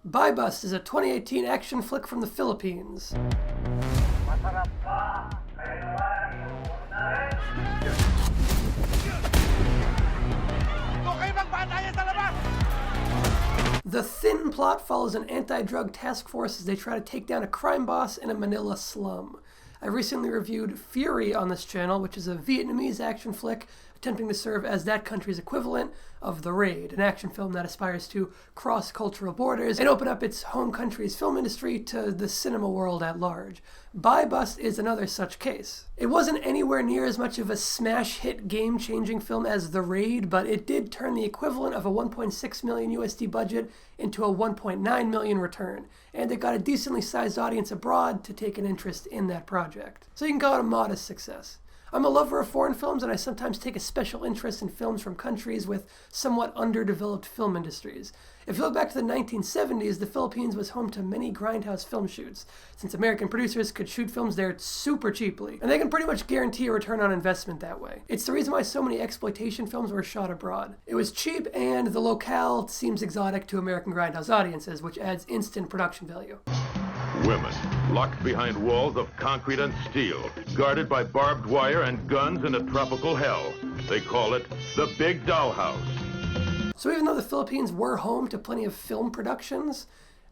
BuyBust is a 2018 action flick from the Philippines. The thin plot follows an anti-drug task force as they try to take down a crime boss in a Manila slum. I recently reviewed Fury on this channel, which is a Vietnamese action flick attempting to serve as that country's equivalent of The Raid, an action film that aspires to cross cultural borders and open up its home country's film industry to the cinema world at large. BuyBust is another such case. It wasn't anywhere near as much of a smash hit game-changing film as The Raid, but it did turn the equivalent of a 1.6 million USD budget into a 1.9 million return, and it got a decently sized audience abroad to take an interest in that project. So you can call it a modest success. I'm a lover of foreign films, and I sometimes take a special interest in films from countries with somewhat underdeveloped film industries. If you look back to the 1970s, the Philippines was home to many grindhouse film shoots, since American producers could shoot films there super cheaply, and they can pretty much guarantee a return on investment that way. It's the reason why so many exploitation films were shot abroad. It was cheap, and the locale seems exotic to American grindhouse audiences, which adds instant production value. Women, locked behind walls of concrete and steel, guarded by barbed wire and guns in a tropical hell. They call it the Big Dollhouse. So even though the Philippines were home to plenty of film productions,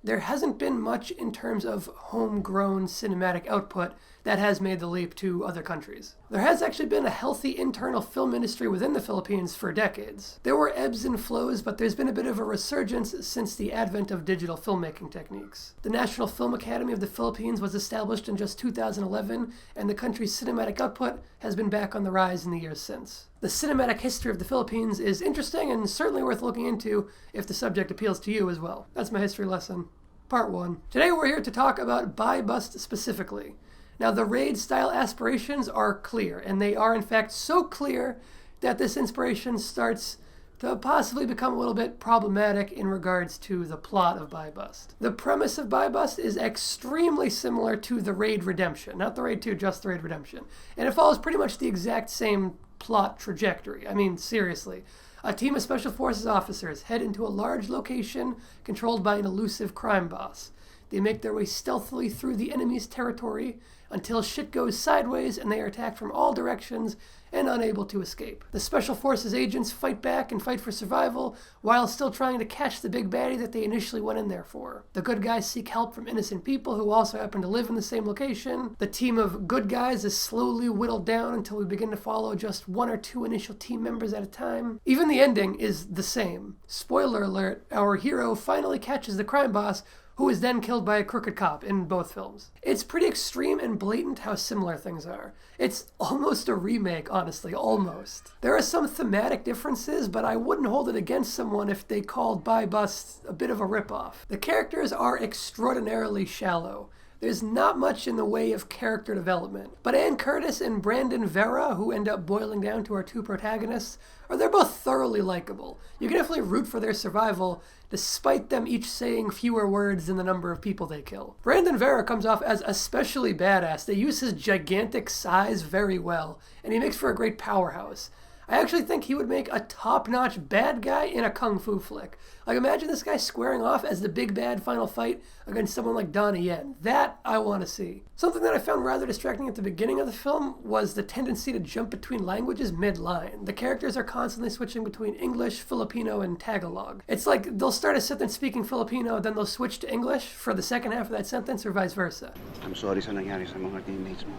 there hasn't been much in terms of homegrown cinematic output that has made the leap to other countries. There has actually been a healthy internal film industry within the Philippines for decades. There were ebbs and flows, but there's been a bit of a resurgence since the advent of digital filmmaking techniques. The National Film Academy of the Philippines was established in just 2011, and the country's cinematic output has been back on the rise in the years since. The cinematic history of the Philippines is interesting and certainly worth looking into if the subject appeals to you as well. That's my history lesson, part 1. Today we're here to talk about BuyBust specifically. Now, the Raid-style aspirations are clear, and they are in fact so clear that this inspiration starts to possibly become a little bit problematic in regards to the plot of BuyBust. The premise of BuyBust is extremely similar to The Raid Redemption, not The Raid 2, just The Raid Redemption, and it follows pretty much the exact same plot trajectory. I mean, seriously. A team of Special Forces officers head into a large location controlled by an elusive crime boss. They make their way stealthily through the enemy's territory until shit goes sideways and they are attacked from all directions and unable to escape. The Special Forces agents fight back and fight for survival while still trying to catch the big baddie that they initially went in there for. The good guys seek help from innocent people who also happen to live in the same location. The team of good guys is slowly whittled down until we begin to follow just 1 or 2 initial team members at a time. Even the ending is the same. Spoiler alert, our hero finally catches the crime boss, who is then killed by a crooked cop in both films. It's pretty extreme and blatant how similar things are. It's almost a remake, honestly, almost. There are some thematic differences, but I wouldn't hold it against someone if they called BuyBust a bit of a ripoff. The characters are extraordinarily shallow. There's not much in the way of character development. But Ann Curtis and Brandon Vera, who end up boiling down to our 2 protagonists, they're both thoroughly likable. You can definitely root for their survival, despite them each saying fewer words than the number of people they kill. Brandon Vera comes off as especially badass. They use his gigantic size very well, and he makes for a great powerhouse. I actually think he would make a top-notch bad guy in a kung fu flick. Like, imagine this guy squaring off as the big bad final fight against someone like Donnie Yen. That I want to see. Something that I found rather distracting at the beginning of the film was the tendency to jump between languages mid-line. The characters are constantly switching between English, Filipino, and Tagalog. It's like they'll start a sentence speaking Filipino, then they'll switch to English for the second half of that sentence, or vice versa. I'm sorry sa nangyari sa mga teammates mo.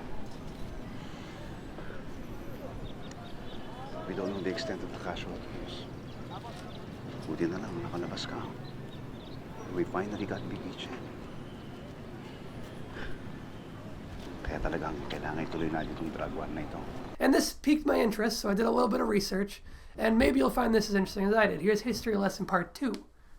We don't know the extent of the casualties. Buti na lang, nakalabas ka. We finally got Big Ichi. Kaya talagang kailangan ituloy natin itong drug war na ito. And this piqued my interest, so I did a little bit of research, and maybe you'll find this as interesting as I did. Here's history lesson part 2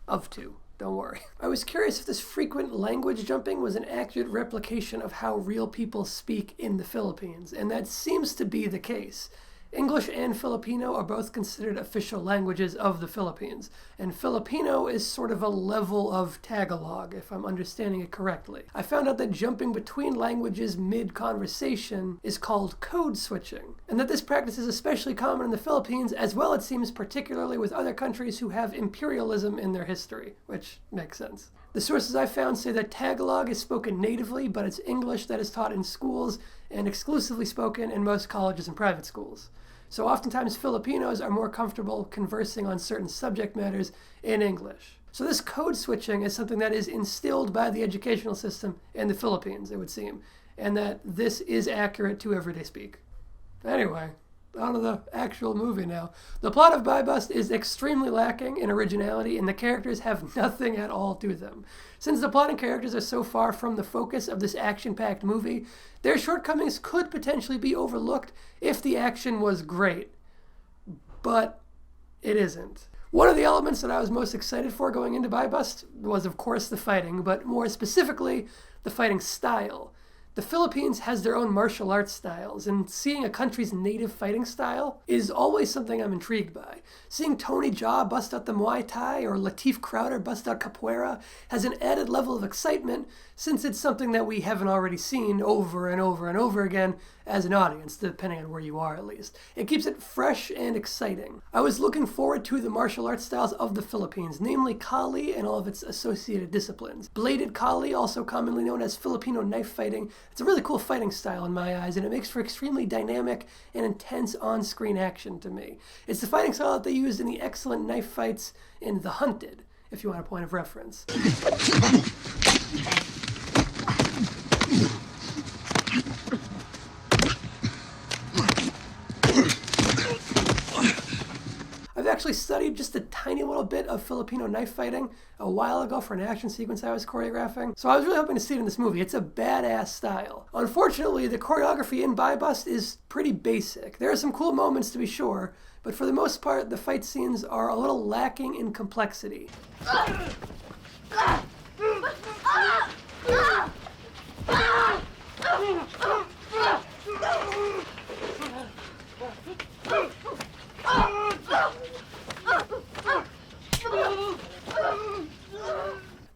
of 2. Don't worry. I was curious if this frequent language jumping was an accurate replication of how real people speak in the Philippines, and that seems to be the case. English and Filipino are both considered official languages of the Philippines, and Filipino is sort of a level of Tagalog, if I'm understanding it correctly. I found out that jumping between languages mid-conversation is called code switching, and that this practice is especially common in the Philippines, as well it seems particularly with other countries who have imperialism in their history, which makes sense. The sources I found say that Tagalog is spoken natively, but it's English that is taught in schools and exclusively spoken in most colleges and private schools. So oftentimes Filipinos are more comfortable conversing on certain subject matters in English. So this code switching is something that is instilled by the educational system in the Philippines, it would seem, and that this is accurate to everyday speak. Anyway, on to the actual movie now. The plot of BuyBust is extremely lacking in originality, and the characters have nothing at all to them. Since the plot and characters are so far from the focus of this action-packed movie, their shortcomings could potentially be overlooked if the action was great. But it isn't. One of the elements that I was most excited for going into BuyBust was, of course, the fighting, but more specifically, the fighting style. The Philippines has their own martial arts styles, and seeing a country's native fighting style is always something I'm intrigued by. Seeing Tony Jaa bust out the Muay Thai or Latif Crowder bust out Capoeira has an added level of excitement since it's something that we haven't already seen over and over and over again as an audience, depending on where you are at least. It keeps it fresh and exciting. I was looking forward to the martial arts styles of the Philippines, namely Kali and all of its associated disciplines. Bladed Kali, also commonly known as Filipino knife fighting, it's a really cool fighting style in my eyes, and it makes for extremely dynamic and intense on-screen action to me. It's the fighting style that they used in the excellent knife fights in The Hunted, if you want a point of reference. I've actually studied just a tiny little bit of Filipino knife fighting a while ago for an action sequence I was choreographing, so I was really hoping to see it in this movie. It's a badass style. Unfortunately, the choreography in BuyBust is pretty basic. There are some cool moments to be sure, but for the most part, the fight scenes are a little lacking in complexity.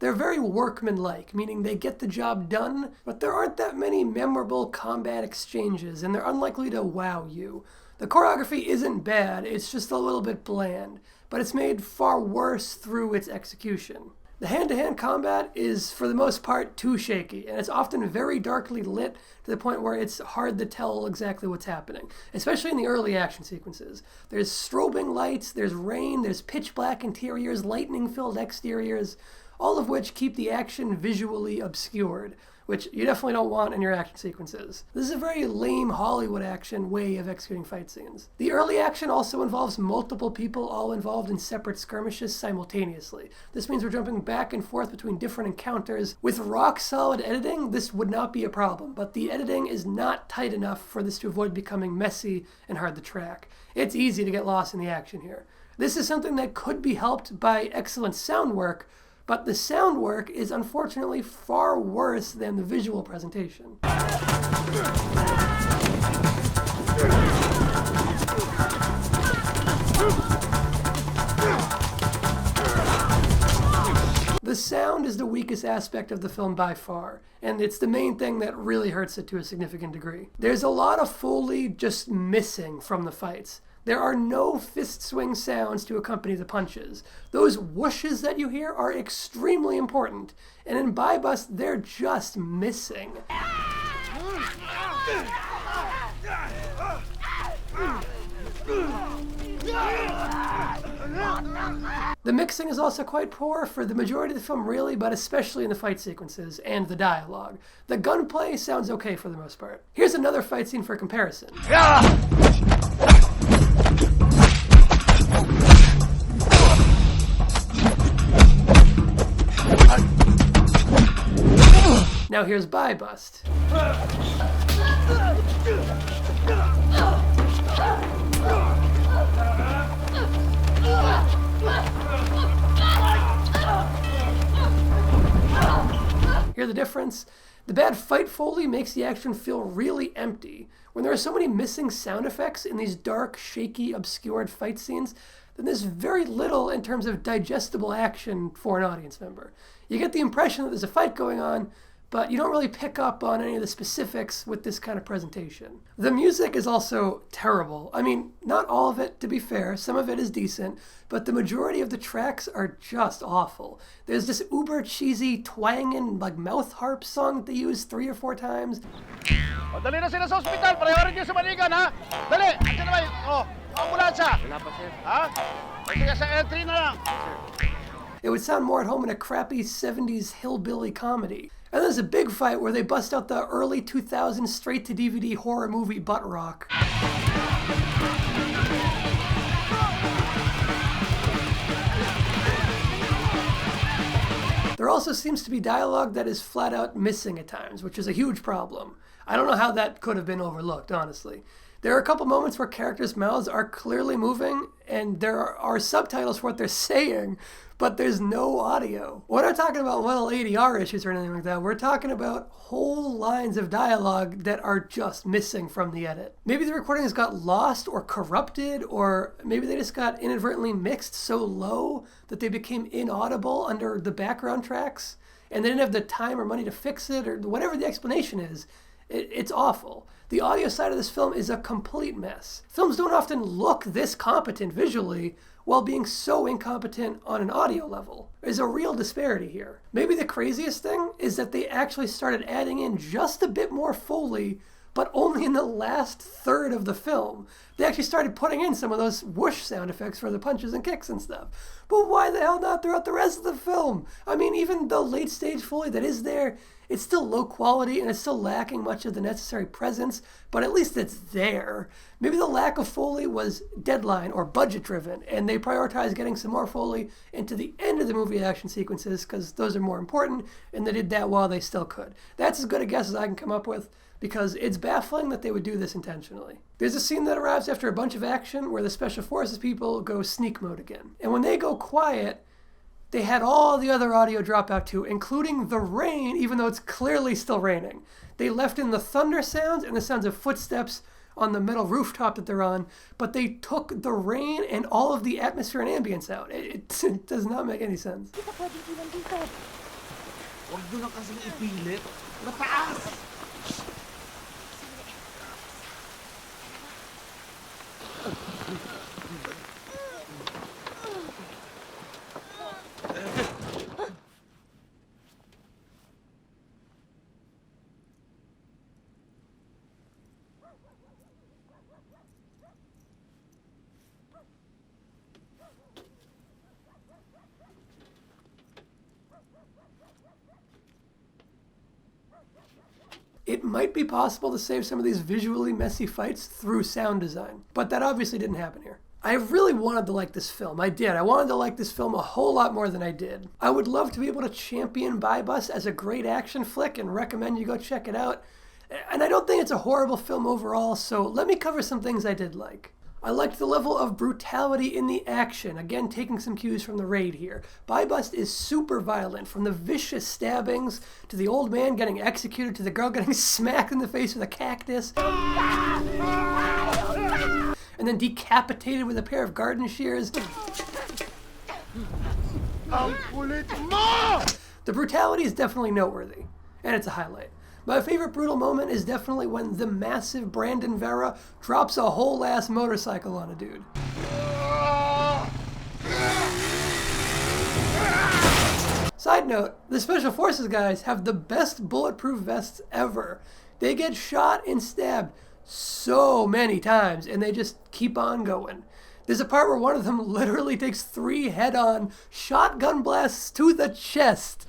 They're very workmanlike, meaning they get the job done, but there aren't that many memorable combat exchanges, and they're unlikely to wow you. The choreography isn't bad, it's just a little bit bland, but it's made far worse through its execution. The hand-to-hand combat is, for the most part, too shaky, and it's often very darkly lit to the point where it's hard to tell exactly what's happening, especially in the early action sequences. There's strobing lights, there's rain, there's pitch black interiors, lightning-filled exteriors, all of which keep the action visually obscured, which you definitely don't want in your action sequences. This is a very lame Hollywood action way of executing fight scenes. The early action also involves multiple people all involved in separate skirmishes simultaneously. This means we're jumping back and forth between different encounters. With rock-solid editing, this would not be a problem, but the editing is not tight enough for this to avoid becoming messy and hard to track. It's easy to get lost in the action here. This is something that could be helped by excellent sound work, but the sound work is unfortunately far worse than the visual presentation. The sound is the weakest aspect of the film by far, and it's the main thing that really hurts it to a significant degree. There's a lot of Foley just missing from the fights. There are no fist swing sounds to accompany the punches. Those whooshes that you hear are extremely important, and in BuyBust, they're just missing. The mixing is also quite poor for the majority of the film really, but especially in the fight sequences and the dialogue. The gunplay sounds okay for the most part. Here's another fight scene for comparison. Now here's BuyBust. Hear the difference? The bad fight Foley makes the action feel really empty. When there are so many missing sound effects in these dark, shaky, obscured fight scenes, then there's very little in terms of digestible action for an audience member. You get the impression that there's a fight going on, but you don't really pick up on any of the specifics with this kind of presentation. The music is also terrible. I mean, not all of it, to be fair. Some of it is decent, but the majority of the tracks are just awful. There's this uber cheesy twanging like mouth harp song that they use 3 or 4 times. O, dali na sila sa ospital. Pareho rin kayo sa Manigan, ha? Dali! Andiyan na ba yung... Oh, ambulansya! Wala pa, sir. Ha? O, sige, sa L3 na lang. It would sound more at home in a crappy 70s hillbilly comedy. And there's a big fight where they bust out the early 2000s straight-to-DVD horror movie butt rock. There also seems to be dialogue that is flat out missing at times, which is a huge problem. I don't know how that could have been overlooked, honestly. There are a couple moments where characters' mouths are clearly moving, and there are subtitles for what they're saying, but there's no audio. We're not talking about little ADR issues or anything like that. We're talking about whole lines of dialogue that are just missing from the edit. Maybe the recordings got lost or corrupted, or maybe they just got inadvertently mixed so low that they became inaudible under the background tracks, and they didn't have the time or money to fix it, or whatever the explanation is. It's awful. The audio side of this film is a complete mess. Films don't often look this competent visually while being so incompetent on an audio level. There's a real disparity here. Maybe the craziest thing is that they actually started adding in just a bit more Foley, but only in the last third of the film. They actually started putting in some of those whoosh sound effects for the punches and kicks and stuff. But why the hell not throughout the rest of the film? I mean, even the late stage Foley that is there, it's still low quality and it's still lacking much of the necessary presence, but at least it's there. Maybe the lack of Foley was deadline or budget driven, and they prioritized getting some more Foley into the end of the movie action sequences because those are more important, and they did that while they still could. That's as good a guess as I can come up with, because it's baffling that they would do this intentionally. There's a scene that arrives after a bunch of action where the Special Forces people go sneak mode again. And when they go quiet, they had all the other audio drop out too, including the rain, even though it's clearly still raining. They left in the thunder sounds and the sounds of footsteps on the metal rooftop that they're on, but they took the rain and all of the atmosphere and ambience out. It does not make any sense. Huwag nyo lang kasing ipilit. Mataas! It might be possible to save some of these visually messy fights through sound design, but that obviously didn't happen here. I really wanted to like this film. I did. I wanted to like this film a whole lot more than I did. I would love to be able to champion BuyBust as a great action flick and recommend you go check it out. And I don't think it's a horrible film overall, so let me cover some things I did like. I liked the level of brutality in the action, again taking some cues from the Raid here. BuyBust is super violent, from the vicious stabbings to the old man getting executed to the girl getting smacked in the face with a cactus and then decapitated with a pair of garden shears. The brutality is definitely noteworthy, and it's a highlight. My favorite brutal moment is definitely when the massive Brandon Vera drops a whole ass motorcycle on a dude. Side note, the Special Forces guys have the best bulletproof vests ever. They get shot and stabbed so many times, and they just keep on going. There's a part where one of them literally takes 3 head-on shotgun blasts to the chest.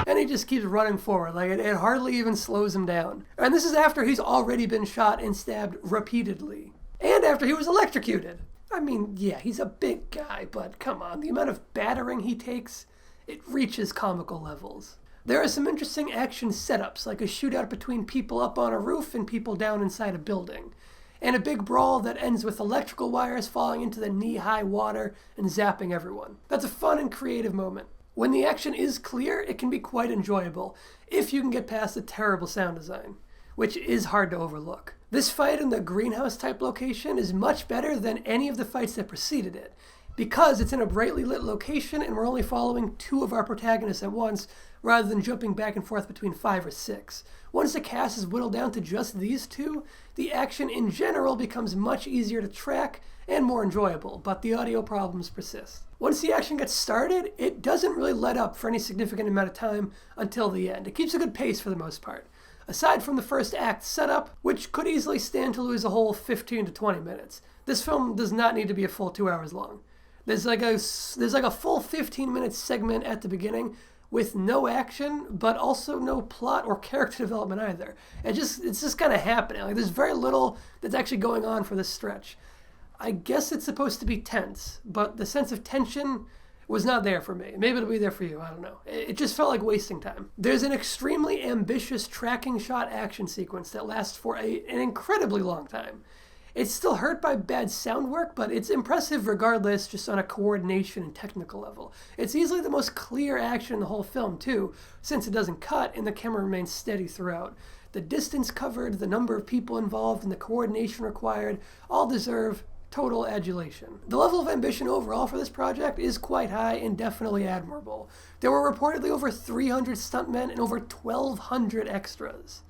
And he just keeps running forward, like it hardly even slows him down. And this is after he's already been shot and stabbed repeatedly. And after he was electrocuted. I mean, yeah, he's a big guy, but come on, the amount of battering he takes, it reaches comical levels. There are some interesting action setups, like a shootout between people up on a roof and people down inside a building, and a big brawl that ends with electrical wires falling into the knee-high water and zapping everyone. That's a fun and creative moment. When the action is clear, it can be quite enjoyable, if you can get past the terrible sound design, which is hard to overlook. This fight in the greenhouse-type location is much better than any of the fights that preceded it. because it's in a brightly lit location and we're only following 2 of our protagonists at once, rather than jumping back and forth between 5 or 6. Once the cast is whittled down to just these 2, the action in general becomes much easier to track and more enjoyable, but the audio problems persist. Once the action gets started, it doesn't really let up for any significant amount of time until the end. It keeps a good pace for the most part. Aside from the first act setup, which could easily stand to lose a whole 15 to 20 minutes, this film does not need to be a full 2 hours long. There's like a full 15-minute segment at the beginning with no action, but also no plot or character development either. It's just kind of happening. Like, there's very little that's actually going on for this stretch. I guess it's supposed to be tense, but the sense of tension was not there for me. Maybe it'll be there for you, I don't know. It just felt like wasting time. There's an extremely ambitious tracking shot action sequence that lasts for an incredibly long time. It's still hurt by bad sound work, but it's impressive regardless, just on a coordination and technical level. It's easily the most clear action in the whole film, too, since it doesn't cut and the camera remains steady throughout. The distance covered, the number of people involved, and the coordination required all deserve total adulation. The level of ambition overall for this project is quite high and definitely admirable. There were reportedly over 300 stuntmen and over 1,200 extras.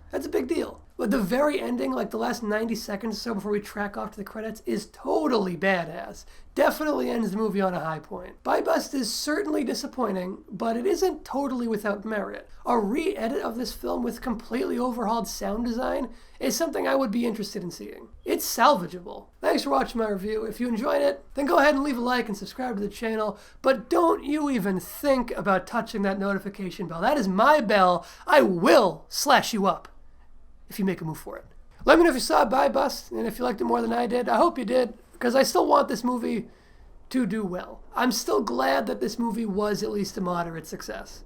That's a big deal. But the very ending, like the last 90 seconds or so before we track off to the credits, is totally badass. Definitely ends the movie on a high point. BuyBust is certainly disappointing, but it isn't totally without merit. A re-edit of this film with completely overhauled sound design is something I would be interested in seeing. It's salvageable. Thanks for watching my review. If you enjoyed it, then go ahead and leave a like and subscribe to the channel, but don't you even think about touching that notification bell. That is my bell. I will slash you up if you make a move for it. Let me know if you saw BuyBust, and if you liked it more than I did. I hope you did, because I still want this movie to do well. I'm still glad that this movie was at least a moderate success.